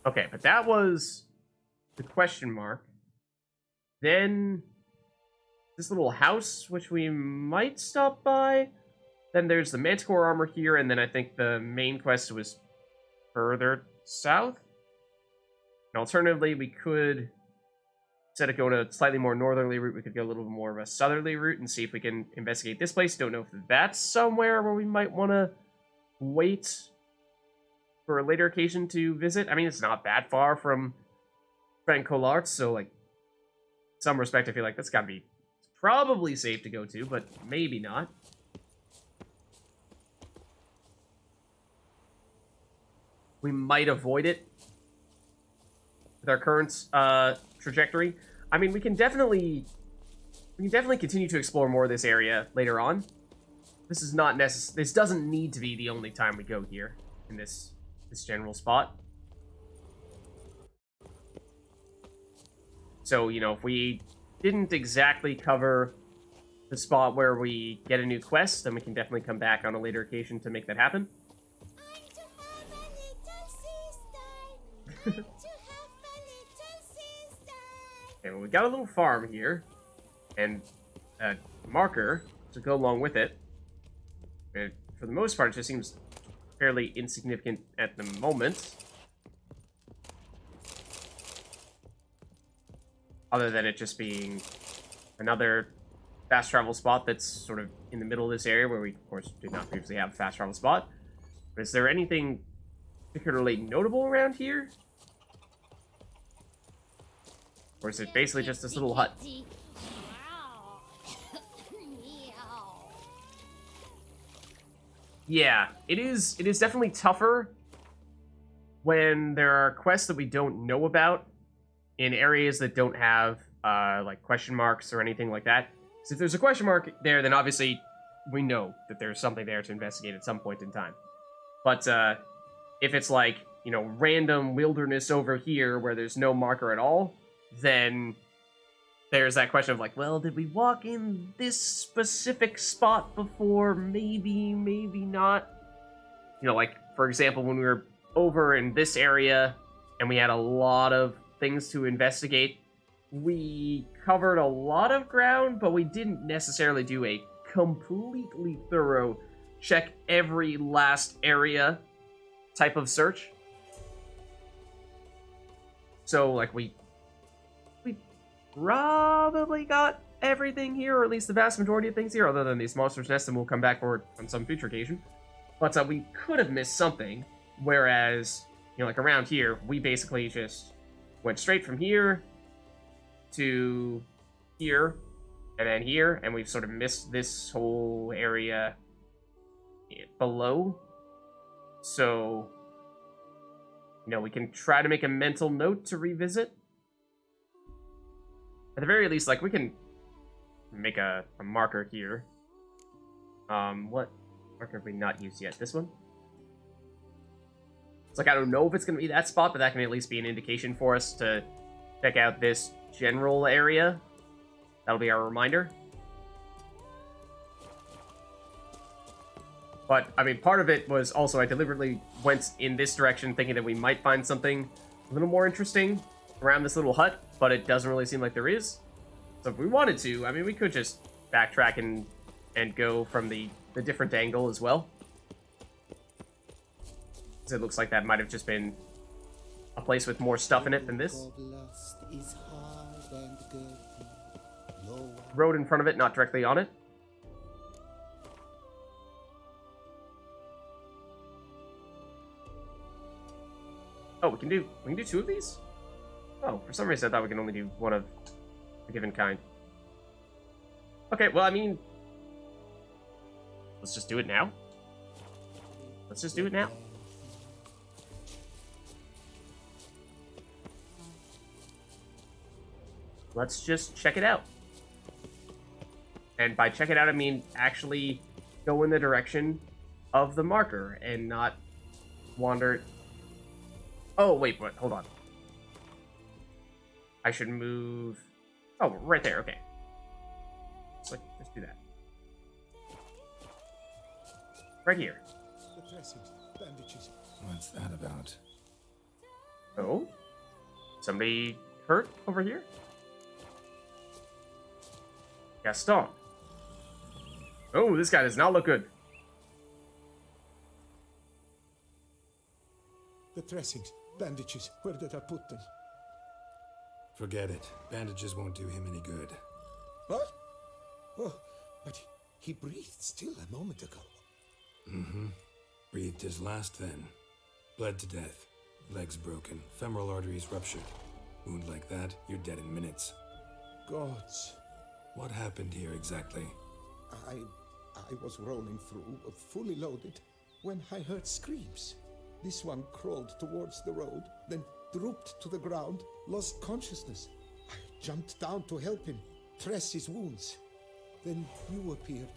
Okay, but that was the question mark. Then this little house, which we might stop by. Then there's the Manticore armor here, and then I think the main quest was further south. And alternatively, we could, instead of going a slightly more northerly route, we could go a little more of a southerly route and see if we can investigate this place. Don't know if that's somewhere where we might want to wait for a later occasion to visit. I mean, it's not that far from Francolart, so, like, in some respect, I feel like that's got to be probably safe to go to, but maybe not. We might avoid it with our current trajectory. I mean, we can definitely continue to explore more of this area later on. This is not necessary. This doesn't need to be the only time we go here in this general spot. So, you know, if we didn't exactly cover the spot where we get a new quest, then we can definitely come back on a later occasion to make that happen. Okay, well, we got a little farm here, and a marker to go along with it. And for the most part, it just seems fairly insignificant at the moment. Other than it just being another fast travel spot that's sort of in the middle of this area where we, of course, did not previously have a fast travel spot. But is there anything particularly notable around here? Or is it basically just this little hut? Yeah, it is definitely tougher when there are quests that we don't know about in areas that don't have like question marks or anything like that. So if there's a question mark there, then obviously we know that there's something there to investigate at some point in time. But if it's like, you know, random wilderness over here where there's no marker at all, then there's that question of like, well, did we walk in this specific spot before? Maybe, maybe not. You know, like, for example, when we were over in this area and we had a lot of things to investigate, we covered a lot of ground, but we didn't necessarily do a completely thorough check every last area type of search. So, like, we probably got everything here, or at least the vast majority of things here, other than these monsters' nests, and we'll come back for it on some future occasion. But we could have missed something, whereas, you know, like around here, we basically just went straight from here to here, and then here, and we've sort of missed this whole area below. So, you know, we can try to make a mental note to revisit. At the very least, like, we can make a marker here. What marker have we not used yet? This one? It's like, I don't know if it's going to be that spot, but that can at least be an indication for us to check out this general area. That'll be our reminder. But, I mean, part of it was also I deliberately went in this direction thinking that we might find something a little more interesting around this little hut, but it doesn't really seem like there is. So if we wanted to, I mean, we could just backtrack and go from the different angle as well. So it looks like that might have just been a place with more stuff in it than this. Road in front of it, not directly on it. Oh, we can do two of these? Oh, for some reason I thought we can only do one of a given kind. Okay, well, I mean, let's just do it now. Let's just do it now. Let's just check it out. And by check it out, I mean actually go in the direction of the marker and not wander. Oh, wait, what? Hold on. I should move. Oh, right there. Okay. Let's do that. Right here. What's that about? Oh? Somebody hurt over here? Gaston. Oh, this guy does not look good. The dressings, bandages, where did I put them? Forget it. Bandages won't do him any good. What? Oh, but he breathed still a moment ago. Mm-hmm. Breathed his last then. Bled to death. Legs broken. Femoral arteries ruptured. Wound like that, you're dead in minutes. Gods. What happened here exactly? I was rolling through, fully loaded, when I heard screams. This one crawled towards the road, then drooped to the ground, lost consciousness. I jumped down to help him, dress his wounds. Then you appeared.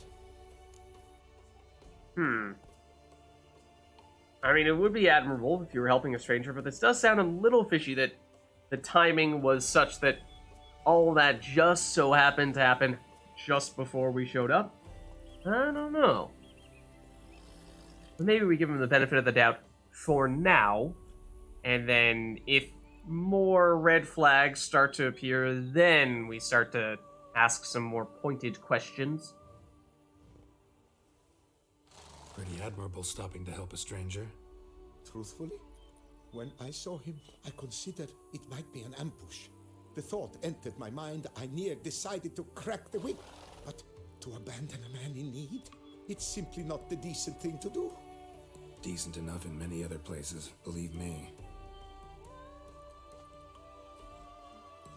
I mean, it would be admirable if you were helping a stranger, but this does sound a little fishy that the timing was such that all that just so happened to happen just before we showed up. I don't know. But maybe we give him the benefit of the doubt for now, and then if more red flags start to appear, then we start to ask some more pointed questions. Pretty admirable stopping to help a stranger. Truthfully, when I saw him, I considered it might be an ambush. The thought entered my mind, I near decided to crack the whip. But to abandon a man in need, it's simply not the decent thing to do. Decent enough in many other places, believe me.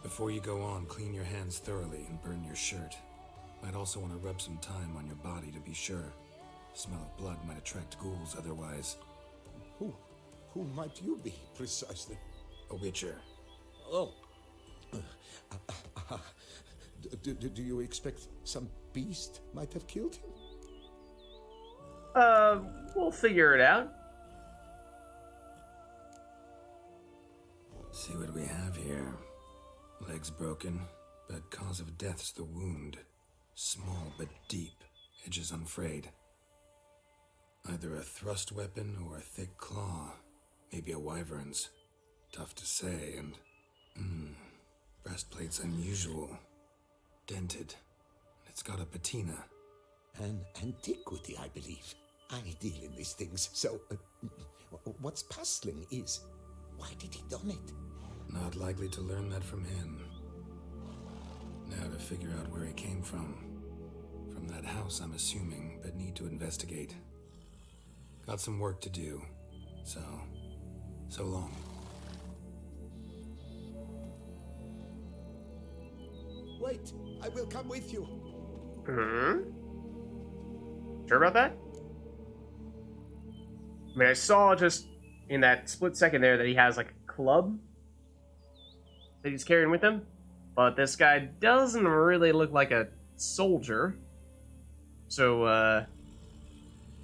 Before you go on, clean your hands thoroughly and burn your shirt. Might also want to rub some time on your body to be sure. Smell of blood might attract ghouls otherwise. Who might you be, precisely? A witcher. Oh. Do you expect some beast might have killed him? We'll figure it out. See what we have here. Legs broken, but cause of death's the wound. Small but deep, edges unfrayed. Either a thrust weapon or a thick claw. Maybe a wyvern's. Tough to say, and... breastplate's unusual. Dented. It's got a patina. An antiquity, I believe. I deal in these things, so... what's puzzling is, why did he don it? Not likely to learn that from him. Now to figure out where he came from. From that house, I'm assuming, but need to investigate. Got some work to do, so long. Wait, I will come with you. Sure about that? I mean, I saw just in that split second there that he has like a club that he's carrying with him, but this guy doesn't really look like a soldier, so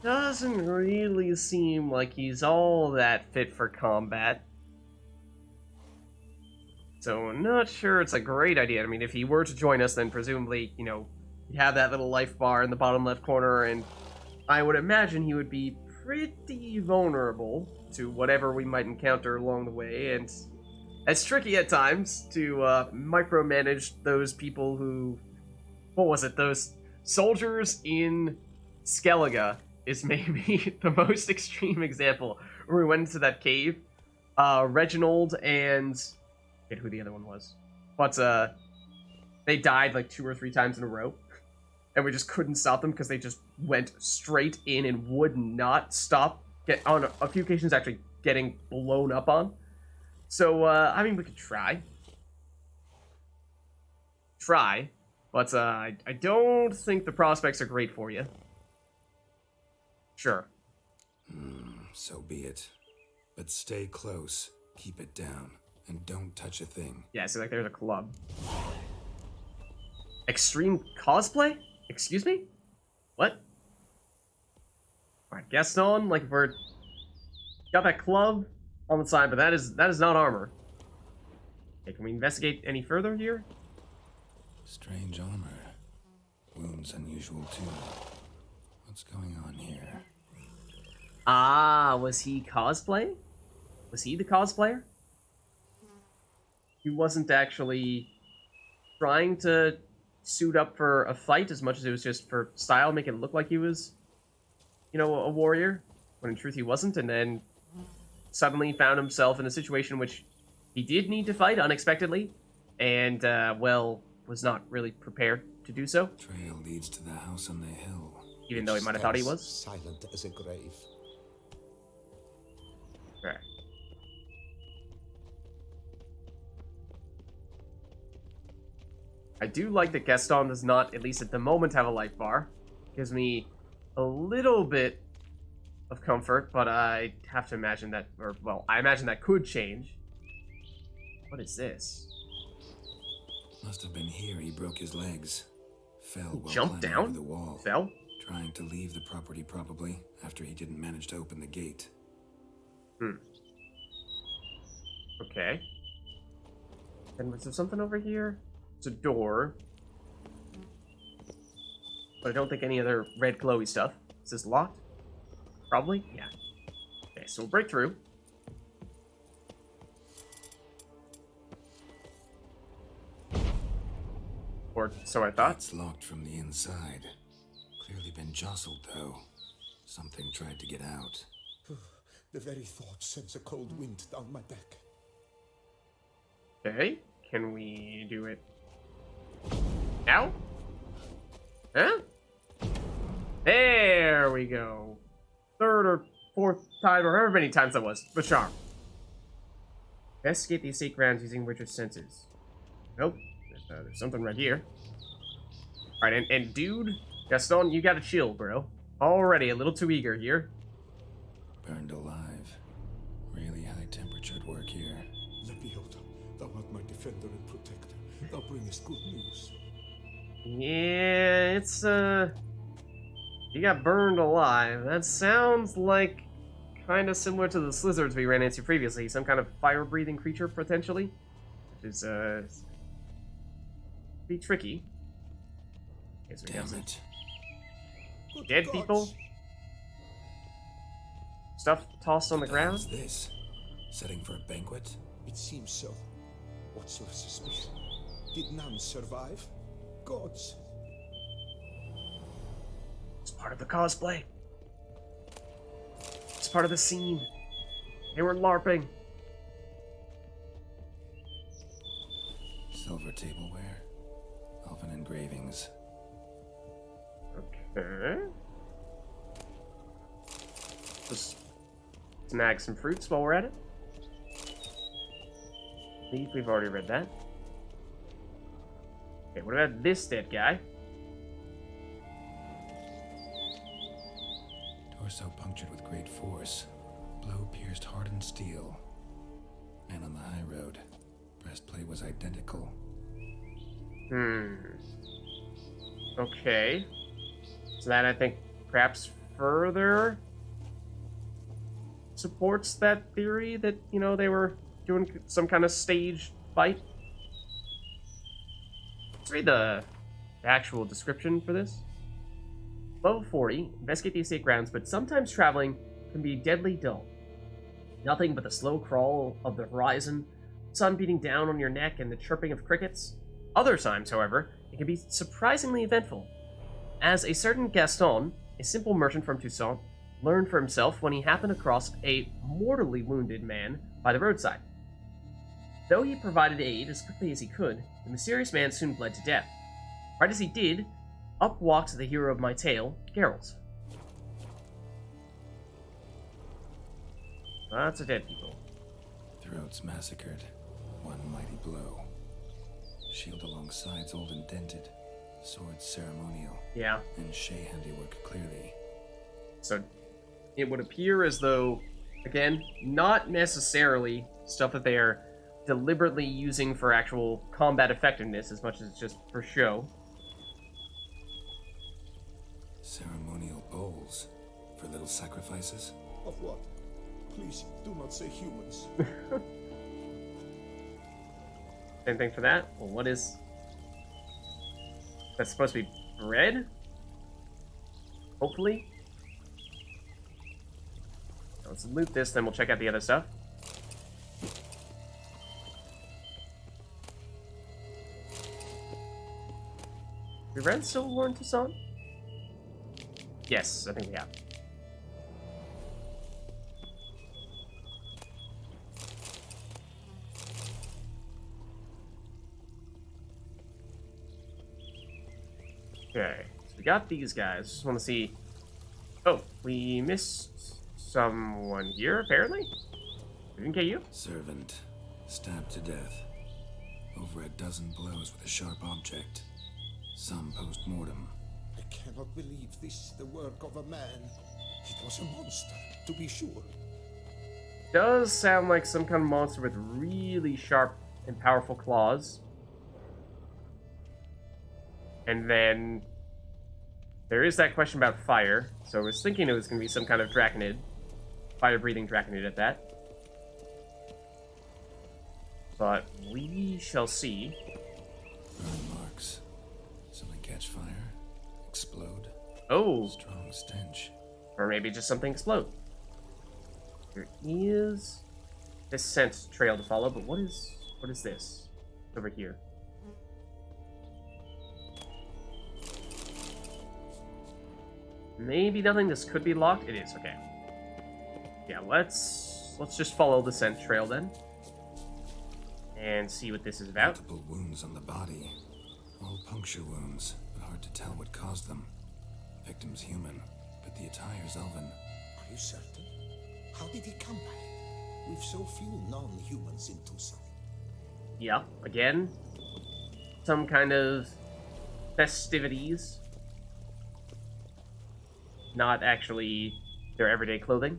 doesn't really seem like he's all that fit for combat. So I'm not sure it's a great idea. I mean, if he were to join us, then presumably, you know, he'd have that little life bar in the bottom left corner, and I would imagine he would be pretty vulnerable to whatever we might encounter along the way, and it's tricky at times to micromanage those people who... What was it? Those soldiers in Skellige is maybe the most extreme example, where we went into that cave. Reginald and... I forget who the other one was. But they died like 2 or 3 times in a row. And we just couldn't stop them because they just went straight in and would not stop. On a few occasions, actually getting blown up on. So, I mean, we could try. But I don't think the prospects are great for you. Sure. So be it. But stay close, keep it down, and don't touch a thing. Yeah, see, like, there's a club. Extreme cosplay? Excuse me? What? Alright, Gaston, like, we're... Got that club on the side, but that is not armor. Okay, can we investigate any further here? Strange armor. Wounds unusual, too. What's going on here? Ah, was he cosplay? Was he the cosplayer? he wasn't actually trying to suit up for a fight as much as it was just for style, make it look like he was, you know, a warrior, when in truth he wasn't, and then suddenly found himself in a situation in which he did need to fight unexpectedly, and, well, was not really prepared to do so, Trail leads to the house on the hill. even though he might have thought he was. Silent as a grave. Right. I do like that Gaston does not, at least at the moment, have a life bar. Gives me a little bit of comfort, but I have to imagine that, or, well, I imagine that could change. What is this? Must have been here he broke his legs. Fell while Jumped climbing down? over the wall. Fell? Trying to leave the property, probably, after he didn't manage to open the gate. Okay. And was there something over here? It's a door. But I don't think any other red glowy stuff. Is this locked? Probably? Yeah. Okay, so we'll break through. Or so I thought. It's locked from the inside. Clearly been jostled, though. Something tried to get out. The very thought sends a cold wind down my back. Okay, can we do it now? Huh? There we go. Third or fourth time, or however many times that was. But charm. Investigate the estate grounds using Richard's senses. Nope. There's something right here. Alright, and dude, Gaston, you gotta chill, bro. Already a little too eager here. Burned alive. Really high temperatured work here. Lepiota, thou art my defender and protector. Thou bringest good news. Yeah, it's, you got burned alive. That sounds like kind of similar to the Slizzards we ran into previously. Some kind of fire-breathing creature, potentially. Which is, be tricky. Okay, so we got Damn some it. Good dead gods. people. Stuff tossed on the What hell ground. is this? Setting for a banquet? It seems so. What's your suspicion? Did none survive? Gods. It's part of the cosplay. It's part of the scene. They were LARPing. Silver tableware. Elven engravings. Okay. Just snag some fruits while we're at it. Leaf, we've already read that. Okay, what about this dead guy? Torso punctured with great force. Blow pierced hardened steel. Man on the high road. Breastplate was identical. Okay. So that, I think, perhaps further supports that theory that, you know, they were doing some kind of staged fight. Let's read the actual description for this. Level 40, investigate the estate grounds, but sometimes traveling can be deadly dull. Nothing but the slow crawl of the horizon, sun beating down on your neck, and the chirping of crickets. Other times, however, it can be surprisingly eventful, as a certain Gaston, a simple merchant from Toussaint, learned for himself when he happened across a mortally wounded man by the roadside. Though he provided aid as quickly as he could, the mysterious man soon bled to death. Right as he did, up walked the hero of my tale, Geralt. Lots of dead people. Throats massacred. One mighty blow. Shield along sides old and dented. Sword ceremonial. Yeah. And Shay handiwork clearly. So it would appear as though, again, not necessarily stuff that they are deliberately using for actual combat effectiveness as much as it's just for show. Ceremonial bowls. For little sacrifices? Of what? Please, do not say humans. Same thing for that. Well, what is... That's supposed to be bread? Hopefully. Let's loot this, then we'll check out the other stuff. We read Civil War in Tucson? Yes, I think we have. Okay, so we got these guys. Just want to see. Oh, we missed someone here, apparently? We didn't get you? Servant, stabbed to death. Over a dozen blows with a sharp object. Some post-mortem. I cannot believe this is the work of a man. It was a monster, to be sure. Does sound like some kind of monster with really sharp and powerful claws. And then there is that question about fire. So I was thinking it was going to be some kind of draconid. Fire-breathing draconid at that. But we shall see. Burn marks. Something catch fire. Explode. Oh, Strong stench. or maybe just something explode. There is this scent trail to follow, but what is this over here? Maybe nothing. This could be locked. It is. Okay. Yeah, let's just follow the scent trail then, and see what this is about. Multiple wounds on the body. All puncture wounds, but hard to tell what caused them. Victim's human, but the attire's elven. Are you certain? How did he come by it? We've so few non-humans in Tucson. Yeah, again, some kind of festivities. Not actually their everyday clothing.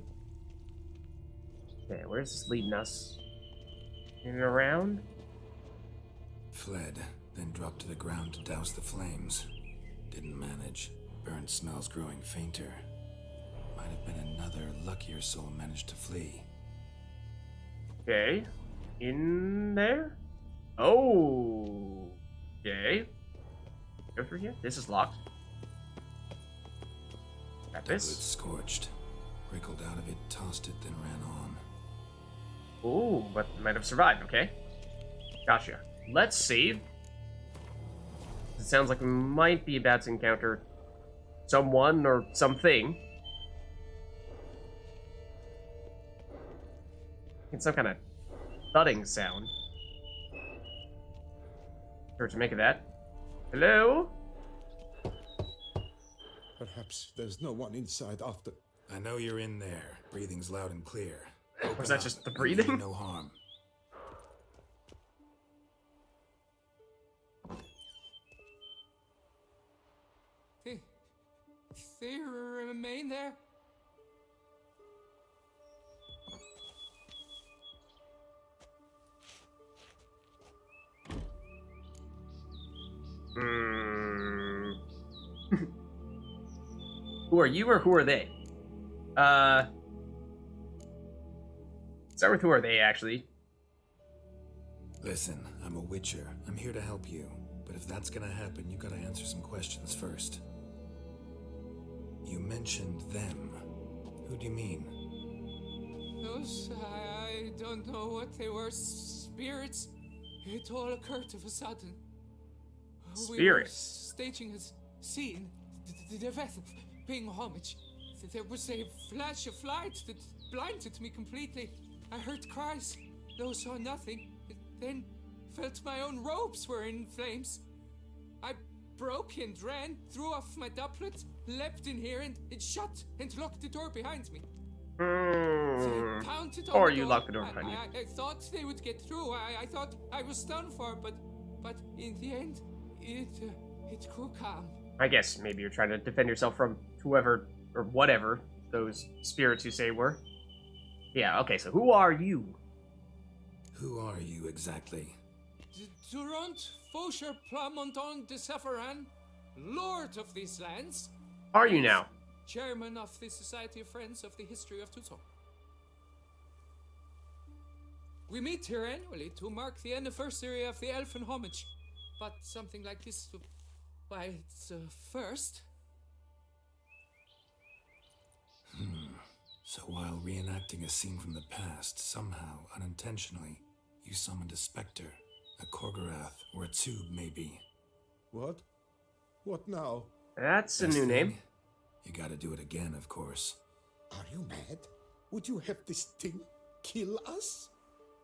Okay, where's this leading us? In and around? Fled, then dropped to the ground to douse the flames. Didn't manage. Burnt smells growing fainter. Might have been another luckier soul managed to flee. Okay. In there? Oh. Okay. Go through here? This is locked. Got Double it this. scorched. Wriggled out of it, tossed it, then ran on. Ooh, but might have survived, okay. Gotcha. Let's save. It sounds like we might be about to encounter someone or something. It's some kind of thudding sound. Sure to make of that. Hello? Perhaps there's no one inside after. I know you're in there. Breathing's loud and clear. Was that just the You breathing? mean no harm. They remain there? Hmm. Who are you or who are they? Start with who are they, actually. Listen, I'm a witcher. I'm here to help you. But if that's gonna happen, you gotta answer some questions first. You mentioned them. Who do you mean? Those, I don't know what they were. Spirits. It all occurred of a sudden. We were Spirits? staging a scene. The death of paying homage. There was a flash of light that blinded me completely. I heard cries, though saw nothing. Then felt my own robes were in flames. I broke and ran, threw off my doublet, leapt in here, and it shut and locked the door behind me. They pounded on Or the you door. locked the door behind you. I thought they would get through. I thought I was done for, but in the end, it grew calm. I guess maybe you're trying to defend yourself from whoever or whatever those spirits you say were. Yeah, okay, so who are you? Who are you exactly? Durant Faucher Plamondon de Severin, Lord of these lands. Are you now? Chairman of the Society of Friends of the History of Tucson. We meet here annually to mark the anniversary of the Elfin Homage. But something like this, why, it's a first. So while reenacting a scene from the past, somehow, unintentionally, you summoned a specter, a Korgorath, or a tube, maybe. What? What now? That's a Best new name. thing, you gotta do it again, of course. Are you mad? Would you have this thing kill us?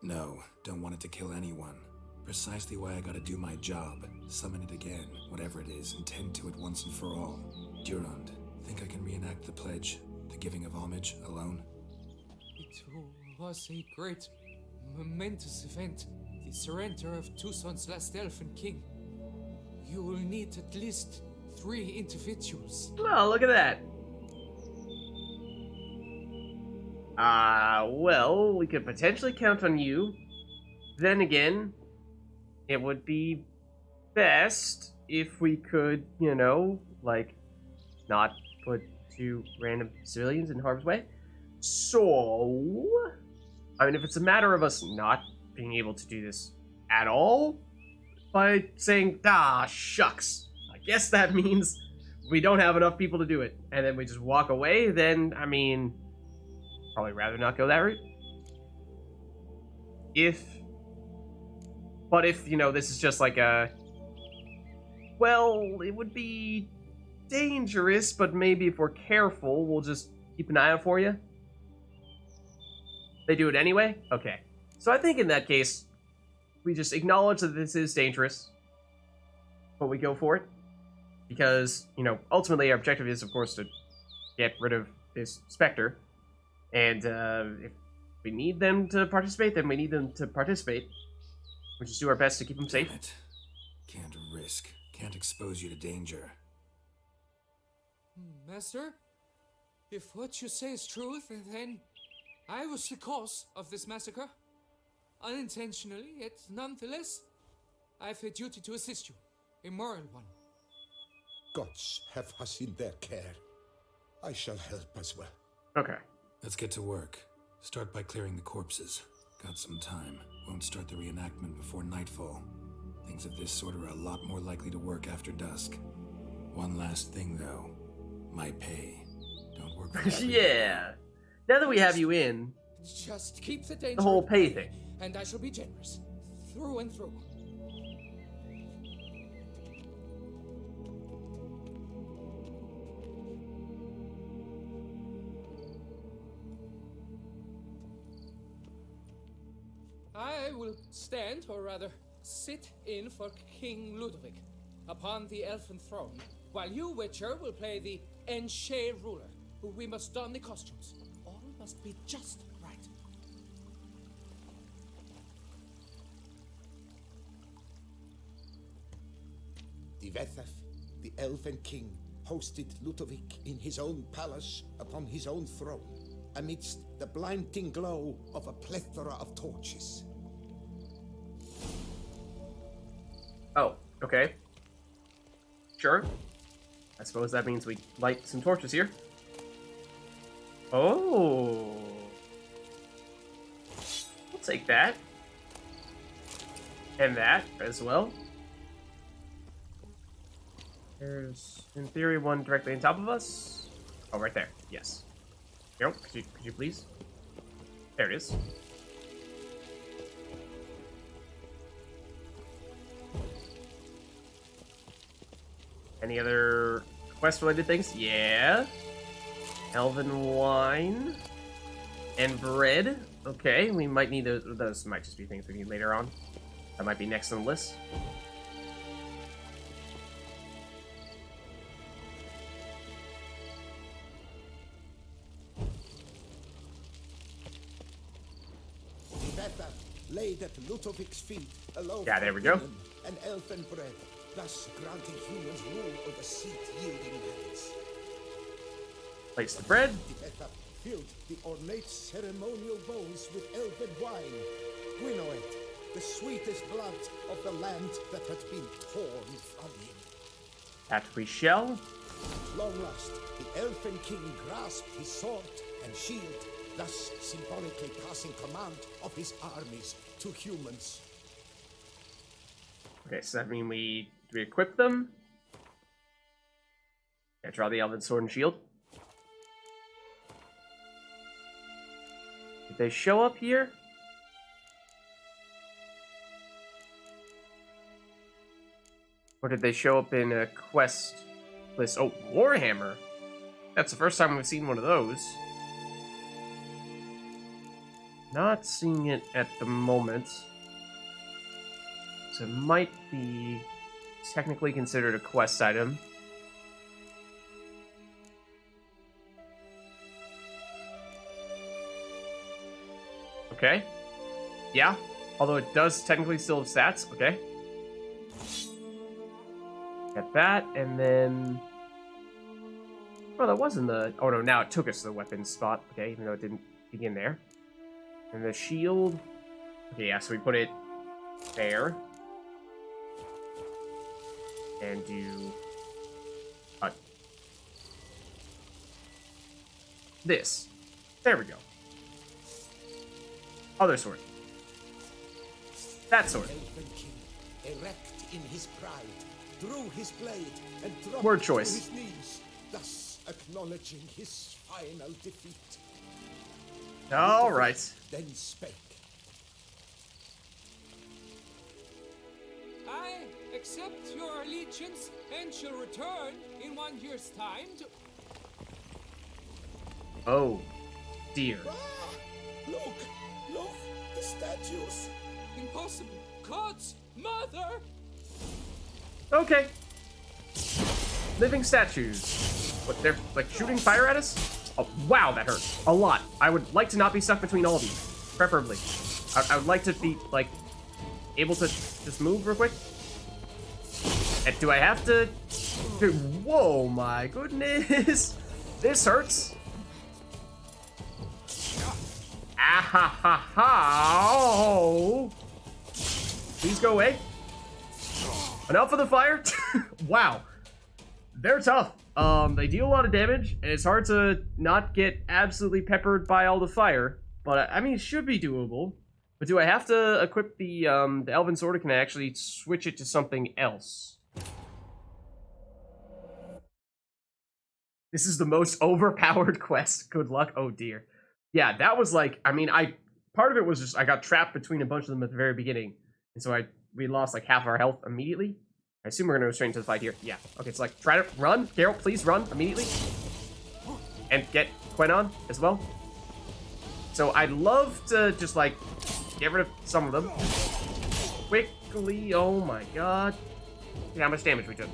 No, don't want it to kill anyone. Precisely why I gotta do my job. Summon it again, whatever it is, and tend to it once and for all. Durand, think I can reenact the pledge, the giving of homage, alone? It was a great, momentous event. The surrender of Tucson's last elfin king. You will need at least 3 individuals. Oh, look at that. Well, we could potentially count on you. Then again, it would be best if we could, you know, like, not put 2 random civilians in harm's way. So, I mean, if it's a matter of us not being able to do this at all, by saying, shucks, I guess that means we don't have enough people to do it, and then we just walk away, then, I mean, probably rather not go that route. But if, you know, this is just like well, it would be dangerous, but maybe if we're careful, we'll just keep an eye out for you. They do it anyway? Okay. So I think in that case, we just acknowledge that this is dangerous, but we go for it. Because, you know, ultimately our objective is, of course, to get rid of this Spectre. And if we need them to participate, then we need them to participate. We just do our best to keep them safe. Damn it. Can't risk. Can't expose you to danger. Master, if what you say is truth, then I was the cause of this massacre. Unintentionally, yet nonetheless, I have a duty to assist you. A moral one. Gods have us in their care. I shall help as well. Okay. Let's get to work. Start by clearing the corpses. Got some time. Won't start the reenactment before nightfall. Things of this sort are a lot more likely to work after dusk. One last thing, though. My pay. Don't work for everyone. Yeah. Now that we have you in, Just keep the danger the whole at pay bay, thing. and I shall be generous. Through and through. I will stand, or rather, sit in for King Ludovic upon the elfin throne, while you, Witcher, will play the Enche ruler. We must don the costumes. All must be just right. Divethef, the elven king, hosted Ludovic in his own palace upon his own throne, amidst the blinding glow of a plethora of torches. Oh, okay. Sure. I suppose that means we light some torches here. Oh. We'll take that. And that as well. There's, in theory, one directly on top of us. Oh, right there. Yes. Here, could you please? There it is. Any other quest-related things? Yeah. Elven wine. And bread. Okay, we might need those. Those might just be things we need later on. That might be next on the list. Divethef laid at Ludovic's feet a loaf Yeah, there of we go. linen and elfin bread, thus granting humans rule over seed-yielding lands. Place the bread. Divethef filled the ornate ceremonial bowls with elfin wine, Gwinoet, the sweetest blood of the land that had been torn from him. That we shall. At long last, the elfin king grasped his sword and shield, thus symbolically passing command of his armies to humans. Okay, so that mean do we equip them? Yeah, draw the Elven Sword and Shield. Did they show up here? Or did they show up in a quest list? Oh, Warhammer. That's the first time we've seen one of those. Not seeing it at the moment. So it might be technically considered a quest item. Okay. Yeah. Although it does technically still have stats. Okay. Get that, and then... Oh, that was in the... Oh, no, now it took us to the weapons spot. Okay, even though it didn't begin there. And the shield... Okay, yeah, so we put it there. And do... this. There we go. Other sword. That sword. Elven king, erect in his pride, drew his blade and dropped Word to choice. his knees, thus acknowledging his final defeat. All right. Then spake. I accept your allegiance and shall return in 1 year's time to... Oh, dear. Ah, look, the statues. Impossible. God's mother! Okay. Living statues. What, they're, like, shooting fire at us? Oh, wow, that hurt. A lot. I would like to not be stuck between all of you. Preferably. I would like to be, like, able to just move real quick. And do I have to... Dude, whoa, my goodness. This hurts. Ah ha ha ha! Oh. Please go away. Enough of the fire. Wow, they're tough. They deal a lot of damage, and it's hard to not get absolutely peppered by all the fire. But I mean, it should be doable. But do I have to equip the Elven Sword, or can I actually switch it to something else? This is the most overpowered quest. Good luck. Oh dear. Yeah, that was like, I mean, part of it was just I got trapped between a bunch of them at the very beginning, and so we lost like half our health immediately. I assume we're gonna go straight into the fight here. Yeah. Okay, so like try to run, Carol, please run immediately, and get Quen on as well. So I'd love to just like get rid of some of them quickly. Oh my god! See how much damage we took.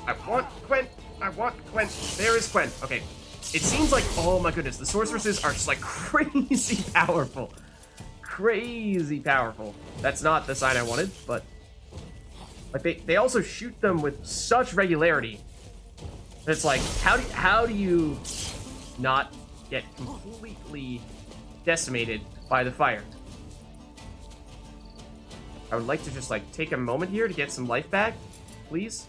I want Quen. I want Quen. There is Quen. Okay. It seems like, oh my goodness, the sorceresses are just like crazy powerful. Crazy powerful. That's not the sign I wanted, but like they also shoot them with such regularity. It's like, how do you not get completely decimated by the fire? I would like to just like take a moment here to get some life back, please.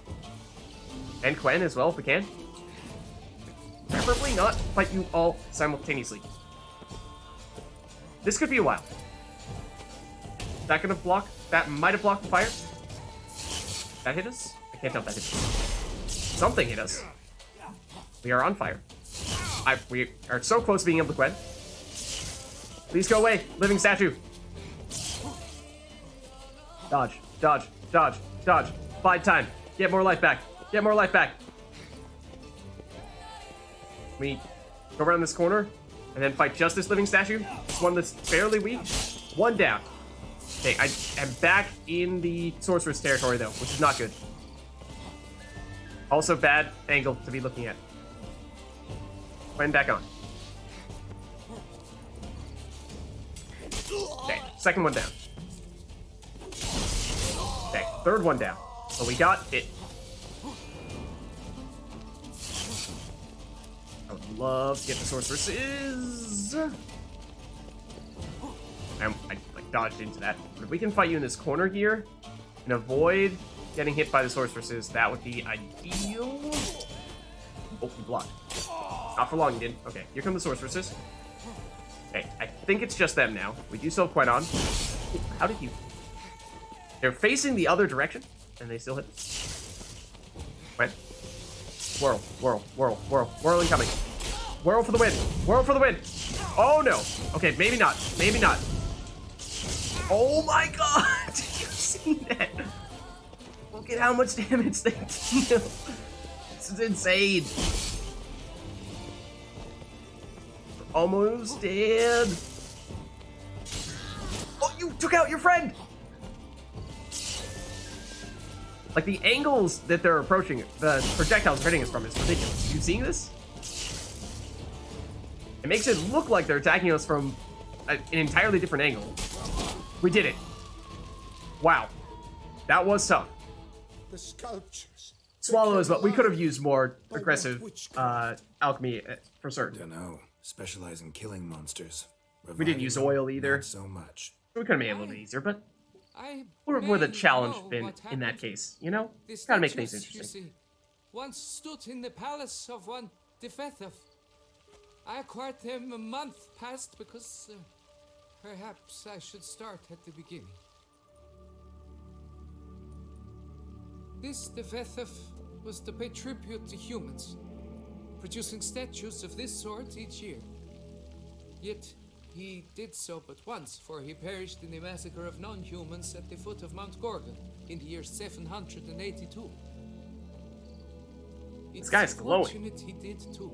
And Quen as well if we can. Preferably not fight you all simultaneously. This could be a while. Is that gonna block? That might have blocked the fire. That hit us? I can't tell if that hit us. Something hit us. We are on fire. We are so close to being able to Quen. Please go away, living statue. Dodge, dodge, dodge, dodge. Bide time. Get more life back. Get more life back. We go around this corner and then fight just this living statue. This one that's fairly weak. One down. Okay, I am back in the sorceress territory though, which is not good. Also bad angle to be looking at. Quen back on. Okay, second one down. Okay, third one down. So we got it. I would love to get the sorceresses. I like dodged into that. But if we can fight you in this corner here and avoid getting hit by the sorceresses, that would be ideal. Oh, you blocked. Not for long, you didn't. Okay, here come the sorceresses. Okay, I think it's just them now. We do still have Quen on. Ooh, how did you... They're facing the other direction, and they still hit. Quen. Whirl, whirl, whirl, whirl, whirl incoming. Whirl for the win. Whirl for the win. Oh no. Okay, maybe not. Maybe not. Oh my god. Did you see that? Look at how much damage they deal. This is insane. We're almost dead. Oh, you took out your friend! Like, the angles that they're approaching, the projectiles hitting us from is ridiculous. You seeing this? It makes it look like they're attacking us from an entirely different angle. We did it. Wow. That was tough. The sculptures. Swallows, but we could have used more aggressive alchemy for certain. Dunno. Specialize in killing monsters. We didn't use oil either. Not so much. We could have made it a little bit easier, but I would have the may challenge know been what in that happened. case, you know? This Gotta make things duchess, you interesting. see, once stood in the palace of one Defethov. I acquired them a month past because perhaps I should start at the beginning. This Defethov was to pay tribute to humans, producing statues of this sort each year. Yet he did so but once, for he perished in the massacre of non-humans at the foot of Mount Gorgon in the year 782. This guy's glowing. Fortunate he did too,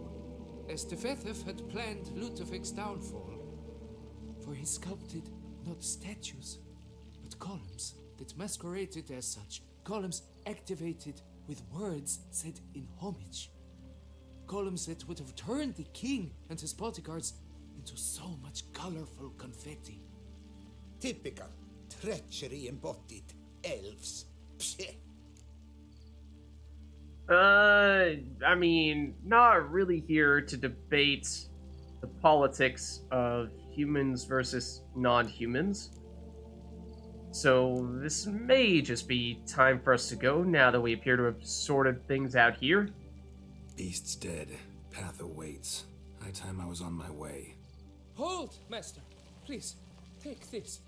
as Defethov had planned Ludovic's downfall. For he sculpted not statues, but columns that masqueraded as such. Columns activated with words said in homage. Columns that would have turned the king and his bodyguards into so much colorful confetti. Typical. Treachery embodied. Elves. Psheh. I mean, not really here to debate the politics of humans versus non-humans. So this may just be time for us to go now that we appear to have sorted things out here. Beast's dead. Path awaits. High time I was on my way. Hold, master. Please, take this.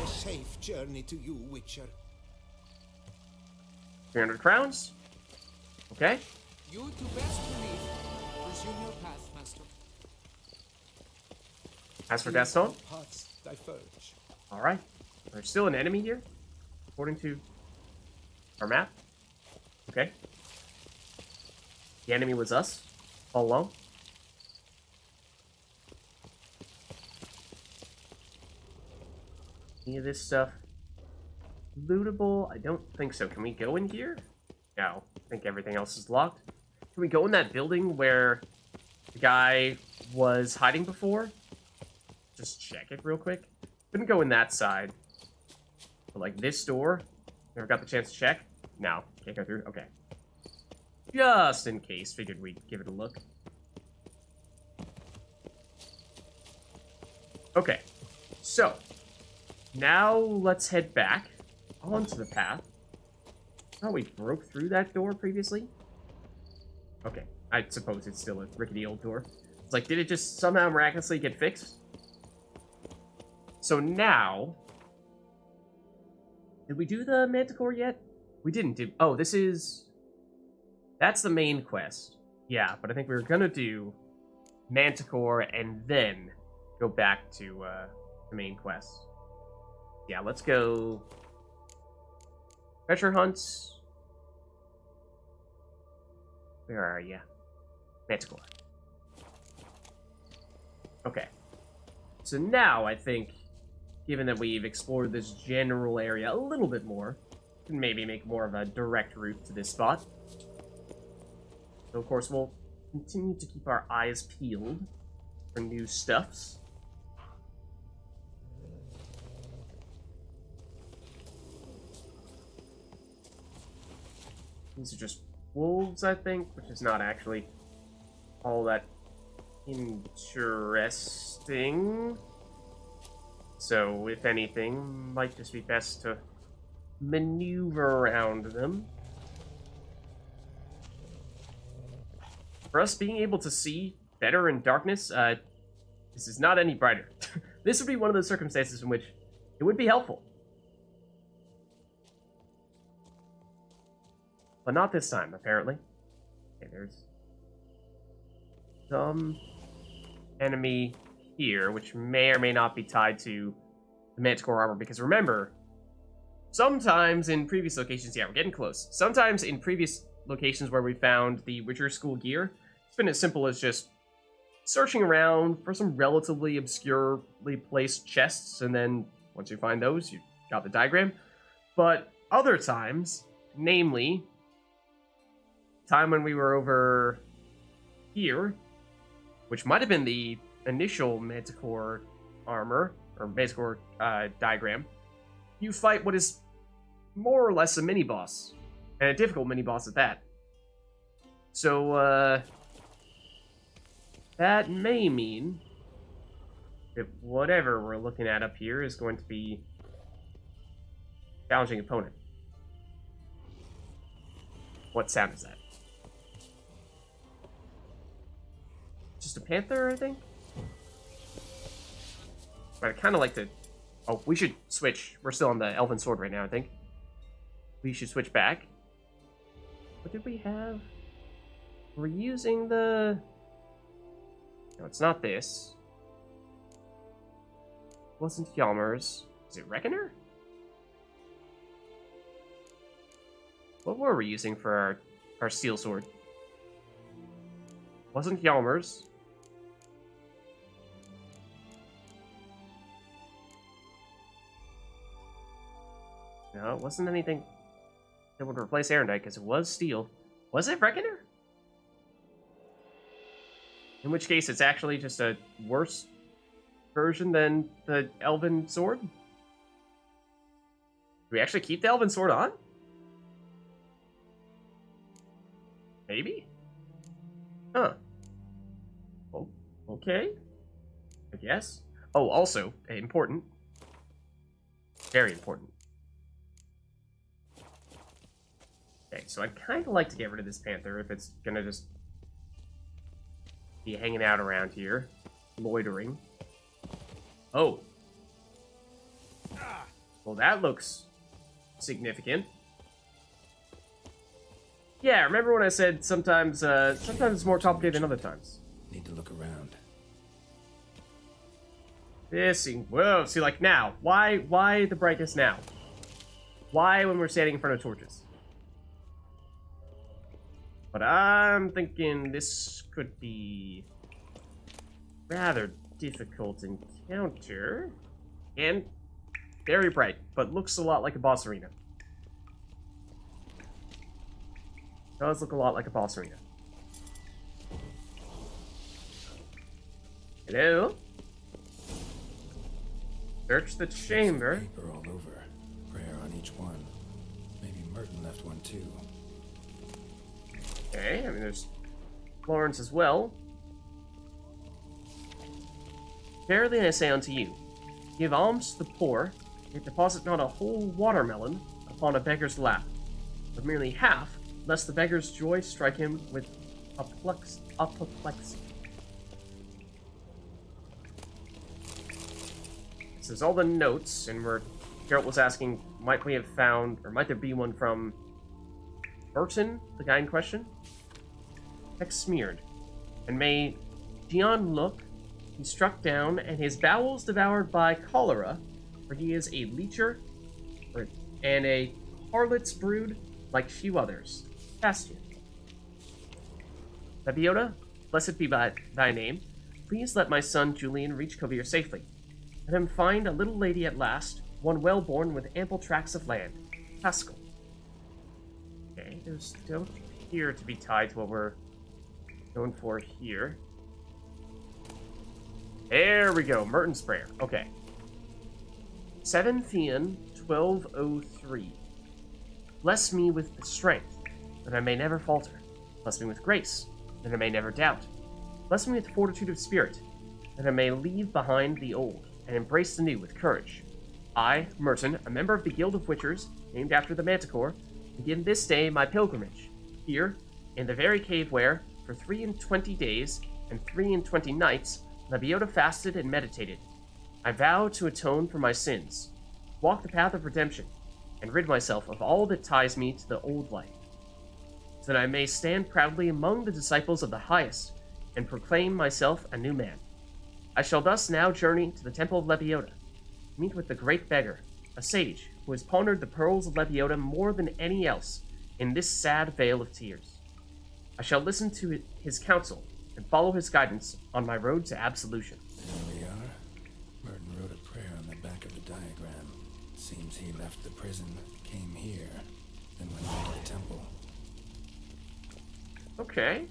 A safe journey to you, Witcher. 300 crowns. Okay. You do best to leave. Resume your path, master. As for Gaston, Paths diverge. alright. There's still an enemy here, according to our map. Okay. The enemy was us, all along. Any of this stuff lootable? I don't think so. Can we go in here? No. I think everything else is locked. Can we go in that building where the guy was hiding before? Just check it real quick. Couldn't go in that side. But like this door, never got the chance to check. No, can't go through. Okay. Just in case, figured we'd give it a look. Okay, so now let's head back onto the path. Oh, we broke through that door previously? Okay, I suppose it's still a rickety old door. It's like, did it just somehow miraculously get fixed? So now, did we do the Manticore yet? We didn't do, oh, this is, that's the main quest. Yeah, but I think we were gonna do Manticore and then go back to the main quest. Yeah, let's go treasure hunts. Where are you? Manticore. Okay. So now I think, given that we've explored this general area a little bit more, we can maybe make more of a direct route to this spot. So of course we'll continue to keep our eyes peeled for new stuffs. These are just wolves, I think, which is not actually all that interesting. So, if anything, might just be best to maneuver around them. For us being able to see better in darkness, this is not any brighter. This would be one of those circumstances in which it would be helpful. But not this time, apparently. Okay, there's some enemy here, which may or may not be tied to the Manticore armor, because remember, sometimes in previous locations, yeah, we're getting close. Sometimes in previous locations where we found the Witcher School gear, it's been as simple as just searching around for some relatively obscurely placed chests, and then once you find those, you got the diagram. But other times, namely, time when we were over here, which might have been the initial Manticore armor, or Manticore diagram, you fight what is more or less a mini-boss, and a difficult mini-boss at that. So, that may mean that whatever we're looking at up here is going to be a challenging opponent. What sound is that? Just a panther, I think? But I'd kind of like to... Oh, we should switch. We're still on the Elven Sword right now, I think. We should switch back. What did we have? We're using the... No, it's not this. Wasn't Hjalmar's. Is it Reckoner? What were we using for our steel sword? Wasn't Hjalmar's. No, it wasn't anything that would replace Erendite, because it was steel. Was it Reckoner? In which case, it's actually just a worse version than the Elven Sword? Do we actually keep the Elven Sword on? Maybe? Huh. Oh, okay. I guess. Oh, also, important. Very important. Okay, so I'd kind of like to get rid of this panther if it's gonna just be hanging out around here, loitering. Oh. Well, that looks significant. Yeah, remember when I said sometimes it's more complicated than other times? Need to look around. Whoa, see, like now. Why the brightness now? Why when we're standing in front of torches? But I'm thinking this could be rather difficult encounter. And very bright, but looks a lot like a boss arena. Does look a lot like a boss arena. Hello? Search the chamber. Paper all over. Prayer on each one. Maybe Merton left one too. Okay, I mean, there's Florence as well. Verily I say unto you, give alms to the poor, yet deposit not a whole watermelon upon a beggar's lap, but merely half, lest the beggar's joy strike him with apoplexy. This is all the notes, and Geralt was asking, might we have found, or might there be one from Burton, the guy in question? Text smeared. And may Dion look, he struck down, and his bowels devoured by cholera, for he is a leecher, and a harlot's brood like few others. Bastion. Lebiota, blessed be by thy name, please let my son Julian reach Kovir safely. Let him find a little lady at last, one well-born with ample tracts of land. Pascal. Okay, those don't appear to be tied to what we're going for here. There we go, Merton's Prayer. Okay. 7 Theon 1203. Bless me with strength, that I may never falter. Bless me with grace, that I may never doubt. Bless me with fortitude of spirit, that I may leave behind the old, and embrace the new with courage. I, Merton, a member of the Guild of Witchers, named after the Manticore, begin this day my pilgrimage, here, in the very cave where, for 23 days and 23 nights, Lebiota fasted and meditated. I vow to atone for my sins, walk the path of redemption, and rid myself of all that ties me to the old life, so that I may stand proudly among the disciples of the highest, and proclaim myself a new man. I shall thus now journey to the temple of Lebiota, meet with the great beggar, a sage who has pondered the pearls of Lepiota more than any else in this sad vale of tears. I shall listen to his counsel and follow his guidance on my road to absolution. There we are. Merton wrote a prayer on the back of the diagram. Seems he left the prison, came here, then went back to the temple. Okay.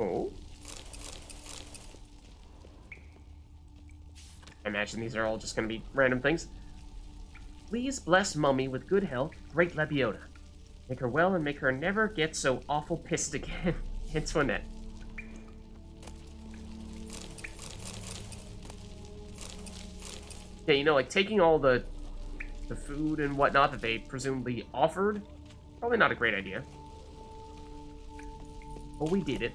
Oh. I imagine these are all just going to be random things. Please bless Mummy with good health, great Lepiota. Make her well and make her never get so awful pissed again. Antoinette. Yeah, you know, like, taking all the food and whatnot that they presumably offered, probably not a great idea. But we did it.